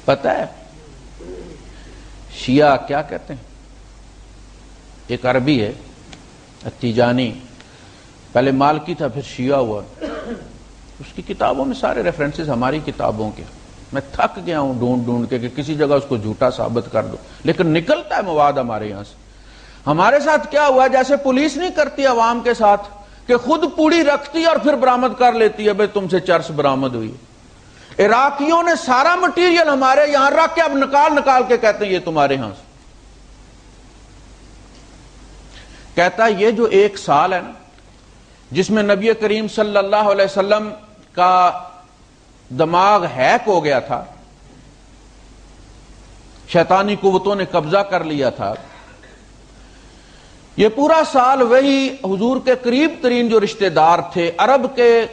پتہ ہے شیعہ کیا کہتے ہیں؟ ایک عربی ہے تیجانی، پہلے مالکی تھا پھر شیعہ ہوا، اس کی کتابوں میں سارے ریفرنسز ہماری کتابوں کے، میں تھک گیا ہوں ڈھونڈ ڈھونڈ کے کہ کسی جگہ اس کو جھوٹا ثابت کر دو، لیکن نکلتا ہے مواد ہمارے یہاں سے۔ ہمارے ساتھ کیا ہوا، جیسے پولیس نہیں کرتی عوام کے ساتھ کہ خود پوڑی رکھتی اور پھر برآمد کر لیتی ہے، بھئی تم سے چرس برآمد ہوئی۔ عراقیوں نے سارا مٹیریل ہمارے یہاں رکھ کے اب نکال نکال کے کہتے ہیں یہ تمہارے ہاں سے۔ کہتا ہے یہ جو 1 سال ہے نا جس میں نبی کریم صلی اللہ علیہ وسلم کا دماغ ہیک ہو گیا تھا، شیطانی قوتوں نے قبضہ کر لیا تھا، یہ پورا سال وہی حضور کے قریب ترین جو رشتہ دار تھے عرب کے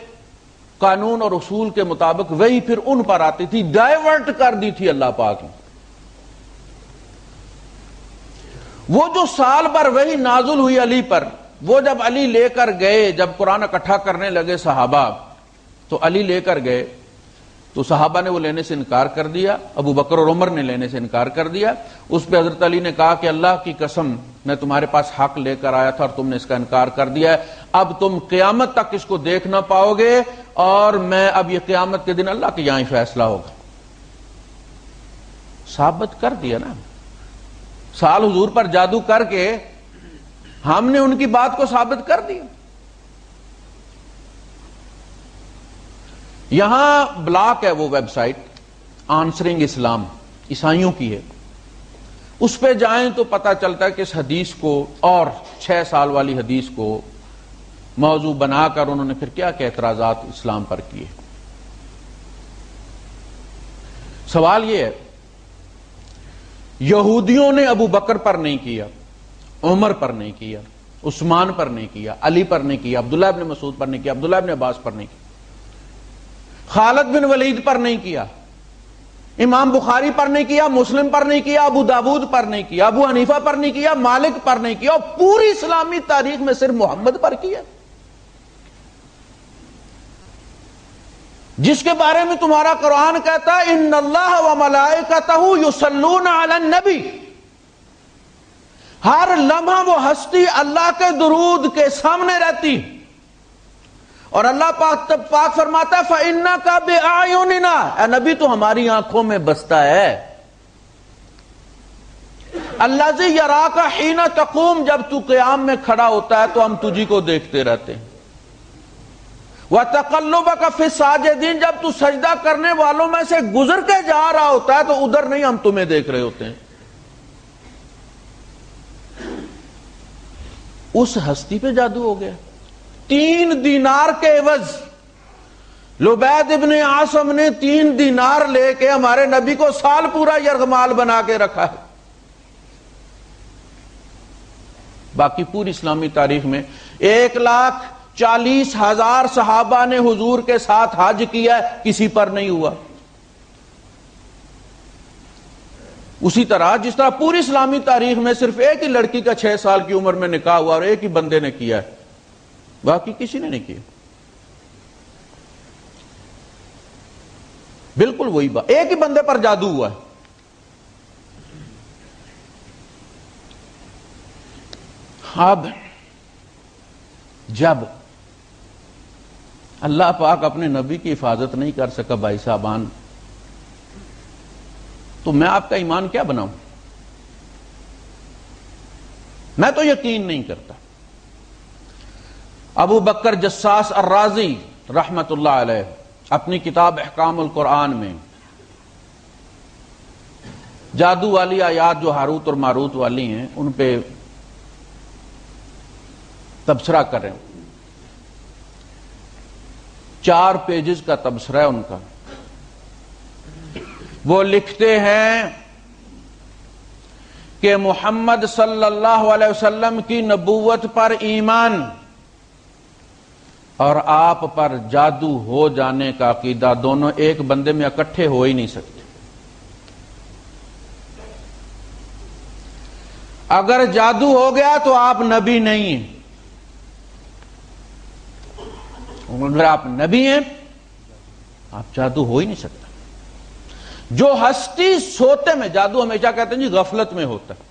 قانون اور اصول کے مطابق وہی پھر ان پر آتی تھی، ڈائیورٹ کر دی تھی اللہ پاک نے۔ وہ جو سال پر وہی نازل ہوئی علی پر، وہ جب علی لے کر گئے، جب قرآن اکٹھا کرنے لگے صحابہ تو علی لے کر گئے تو صحابہ نے وہ لینے سے انکار کر دیا، ابو بکر اور عمر نے لینے سے انکار کر دیا۔ اس پہ حضرت علی نے کہا کہ اللہ کی قسم میں تمہارے پاس حق لے کر آیا تھا اور تم نے اس کا انکار کر دیا ہے، اب تم قیامت تک اس کو دیکھ نہ پاؤ گے، اور میں اب یہ قیامت کے دن اللہ کے یہاں ہی فیصلہ ہوگا۔ ثابت کر دیا نا، سال حضور پر جادو کر کے ہم نے ان کی بات کو ثابت کر دیا۔ یہاں بلاک ہے وہ ویب سائٹ آنسرنگ اسلام، عیسائیوں کی ہے، اس پہ جائیں تو پتہ چلتا ہے کہ اس حدیث کو اور 6 سال والی حدیث کو موضوع بنا کر انہوں نے پھر کیا کیا اعتراضات اسلام پر کیے۔ سوال یہ ہے، یہودیوں نے ابو بکر پر نہیں کیا، عمر پر نہیں کیا، عثمان پر نہیں کیا، علی پر نہیں کیا، عبداللہ ابن مسعود پر نہیں کیا، عبداللہ ابن عباس پر نہیں کیا، خالد بن ولید پر نہیں کیا، امام بخاری پر نہیں کیا، مسلم پر نہیں کیا، ابو داود پر نہیں کیا، ابو حنیفہ پر نہیں کیا، مالک پر نہیں کیا، اور پوری اسلامی تاریخ میں صرف محمد پر کیا، جس کے بارے میں تمہارا قرآن کہتا ہے ان اللہ و ملائکتہ یصلون علی النبی، ہر لمحہ وہ ہستی اللہ کے درود کے سامنے رہتی، اور اللہ پاک فرماتا ہے فَإِنَّكَ بِأَعْيُنِنَا، اے نبی تو ہماری آنکھوں میں بستا ہے۔ الَّذِي يَرَاكَ حِينَ تَقُومُ، جب تو قیام میں کھڑا ہوتا ہے تو ہم تجھی کو دیکھتے رہتے ہیں۔ وَتَقَلُّبَكَ فِي السَّاجِدِينَ، جب تو سجدہ کرنے والوں میں سے گزر کے جا رہا ہوتا ہے تو ادھر نہیں، ہم تمہیں دیکھ رہے ہوتے ہیں۔ اس ہستی پہ جادو ہو گیا۔ 3 دینار کے عوض لبید ابن عاصم نے 3 دینار لے کے ہمارے نبی کو سال پورا یرغمال بنا کے رکھا ہے۔ باقی پوری اسلامی تاریخ میں 1,40,000 صحابہ نے حضور کے ساتھ حج کیا ہے، کسی پر نہیں ہوا۔ اسی طرح جس طرح پوری اسلامی تاریخ میں صرف ایک ہی لڑکی کا 6 سال کی عمر میں نکاح ہوا اور ایک ہی بندے نے کیا ہے، باقی کسی نے نہیں کیا۔ بالکل وہی بات، ایک ہی بندے پر جادو ہوا ہے۔ اب جب اللہ پاک اپنے نبی کی حفاظت نہیں کر سکا بھائی صاحبان، تو میں آپ کا ایمان کیا بناؤں؟ میں تو یقین نہیں کرتا۔ ابو بکر جساس الرازی رحمت اللہ علیہ اپنی کتاب احکام القرآن میں جادو والی آیات جو ہاروت اور ماروت والی ہیں ان پہ تبصرہ کر رہے ہیں، 4 پیجز کا تبصرہ ہے ان کا۔ وہ لکھتے ہیں کہ محمد صلی اللہ علیہ وسلم کی نبوت پر ایمان اور آپ پر جادو ہو جانے کا عقیدہ دونوں ایک بندے میں اکٹھے ہو ہی نہیں سکتے۔ اگر جادو ہو گیا تو آپ نبی نہیں ہیں، اگر آپ نبی ہیں آپ جادو ہو ہی نہیں سکتا۔ جو ہستی سوتے میں، جادو ہمیشہ کہتے ہیں جی غفلت میں ہوتا ہے،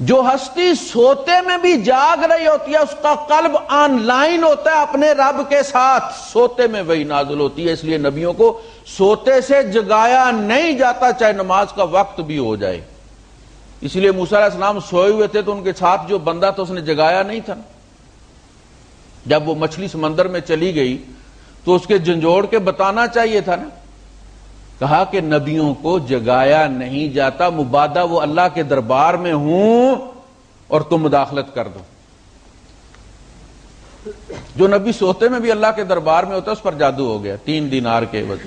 جو ہستی سوتے میں بھی جاگ رہی ہوتی ہے اس کا قلب آن لائن ہوتا ہے اپنے رب کے ساتھ، سوتے میں وہی نازل ہوتی ہے۔ اس لیے نبیوں کو سوتے سے جگایا نہیں جاتا چاہے نماز کا وقت بھی ہو جائے۔ اس لیے موسیٰ علیہ السلام سوئے ہوئے تھے تو ان کے ساتھ جو بندہ تھا اس نے جگایا نہیں تھا۔ جب وہ مچھلی سمندر میں چلی گئی تو اس کے جھنجھوڑ کے بتانا چاہیے تھا نا، کہا کہ نبیوں کو جگایا نہیں جاتا، مبادا وہ اللہ کے دربار میں ہوں اور تم مداخلت کر دو۔ جو نبی سوتے میں بھی اللہ کے دربار میں ہوتا ہے اس پر جادو ہو گیا 3 دینار کے عوض۔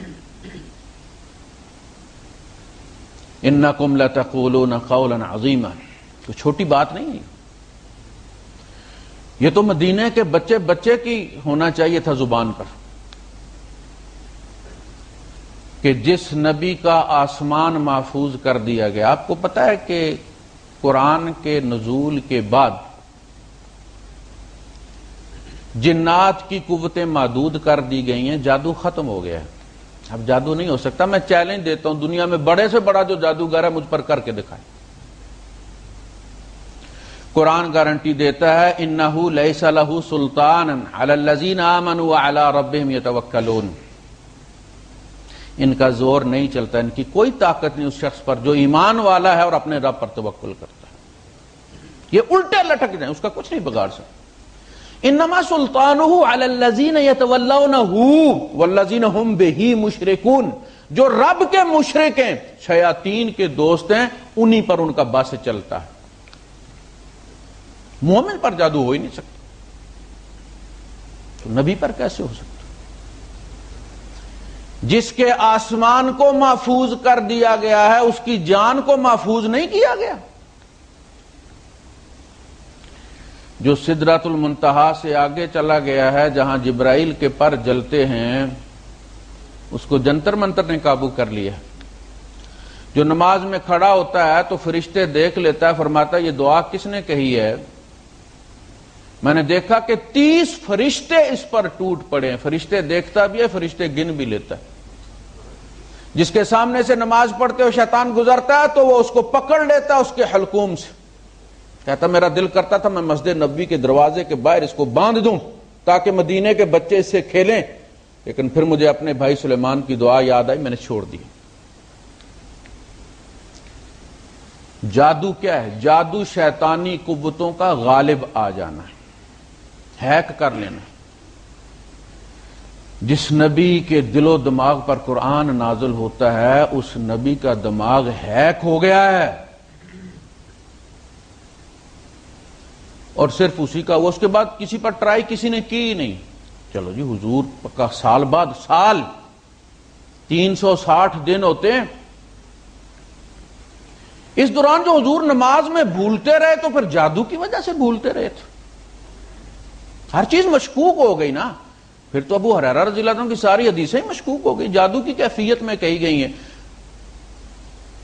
انکم لتقولون قولا عظیما، تو چھوٹی بات نہیں ہے یہ، تو مدینے کے بچے بچے کی ہونا چاہیے تھا زبان پر، کہ جس نبی کا آسمان محفوظ کر دیا گیا۔ آپ کو پتا ہے کہ قرآن کے نزول کے بعد جنات کی قوتیں محدود کر دی گئی ہیں، جادو ختم ہو گیا ہے، اب جادو نہیں ہو سکتا۔ میں چیلنج دیتا ہوں، دنیا میں بڑے سے بڑا جو جادوگر ہے مجھ پر کر کے دکھائے۔ قرآن گارنٹی دیتا ہے انہ لیس لہ سلطان علی الذین آمنوا وعلی ربہم یتوکلون، ان کا زور نہیں چلتا، ان کی کوئی طاقت نہیں اس شخص پر جو ایمان والا ہے اور اپنے رب پر توکل کرتا ہے۔ یہ الٹے لٹک جائیں، اس کا کچھ نہیں بگاڑ سکتا۔ انما سلطانہ علی الذین یتولونہ والذین ہم بہ مشرکون، جو رب کے مشرک ہیں، شیاطین کے دوست ہیں، انہی پر ان کا بس چلتا ہے۔ مومن پر جادو ہو ہی نہیں سکتا، تو نبی پر کیسے ہو سکتا؟ جس کے آسمان کو محفوظ کر دیا گیا ہے اس کی جان کو محفوظ نہیں کیا گیا؟ جو سدرۃ المنتہا سے آگے چلا گیا ہے جہاں جبرائیل کے پر جلتے ہیں، اس کو جنتر منتر نے قابو کر لیا۔ جو نماز میں کھڑا ہوتا ہے تو فرشتے دیکھ لیتا ہے، فرماتا ہے یہ دعا کس نے کہی ہے؟ میں نے دیکھا کہ 30 فرشتے اس پر ٹوٹ پڑے ہیں۔ فرشتے دیکھتا بھی ہے، فرشتے گن بھی لیتا ہے۔ جس کے سامنے سے نماز پڑھتے ہوئے شیطان گزرتا ہے تو وہ اس کو پکڑ لیتا ہے اس کے حلقوم سے، کہتا میرا دل کرتا تھا میں مسجد نبوی کے دروازے کے باہر اس کو باندھ دوں تاکہ مدینے کے بچے اس سے کھیلیں، لیکن پھر مجھے اپنے بھائی سلیمان کی دعا یاد آئی، میں نے چھوڑ دی۔ جادو کیا ہے؟ جادو شیطانی قوتوں کا غالب آ جانا ہے، ہیک کر لینا۔ جس نبی کے دل و دماغ پر قرآن نازل ہوتا ہے اس نبی کا دماغ ہیک ہو گیا ہے، اور صرف اسی کا وہ، اس کے بعد کسی پر ٹرائی کسی نے کی ہی نہیں۔ چلو جی حضور کا سال بعد، سال 360 دن ہوتے ہیں، اس دوران جو حضور نماز میں بھولتے رہے تو پھر جادو کی وجہ سے بھولتے رہے تھے، ہر چیز مشکوک ہو گئی نا۔ پھر تو ابو ہریرہ رضی اللہ عنہ کی ساری حدیثیں مشکوک ہو گئی، جادو کی کیفیت میں کہی گئی ہیں۔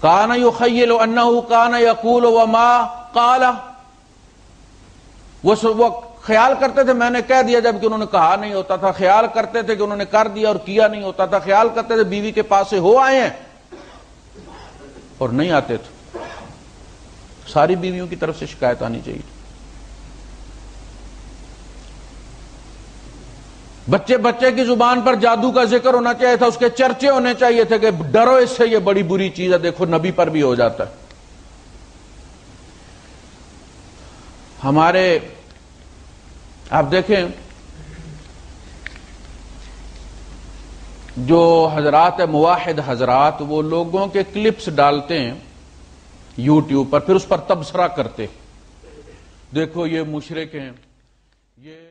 کان یخیل انہ کان یقول وما قال، وہ خیال کرتے تھے میں نے کہہ دیا جبکہ انہوں نے کہا نہیں ہوتا تھا، خیال کرتے تھے کہ انہوں نے کر دیا اور کیا نہیں ہوتا تھا، خیال کرتے تھے بیوی کے پاس سے ہو آئے ہیں اور نہیں آتے تھے۔ ساری بیویوں کی طرف سے شکایت آنی چاہیے۔ بچے بچے کی زبان پر جادو کا ذکر ہونا چاہیے تھا، اس کے چرچے ہونے چاہیے تھے کہ ڈرو اس سے، یہ بڑی بری چیز ہے، دیکھو نبی پر بھی ہو جاتا ہے۔ ہمارے آپ دیکھیں جو حضرات موحد حضرات، وہ لوگوں کے کلپس ڈالتے ہیں یوٹیوب پر، پھر اس پر تبصرہ کرتے، دیکھو یہ مشرک ہیں، یہ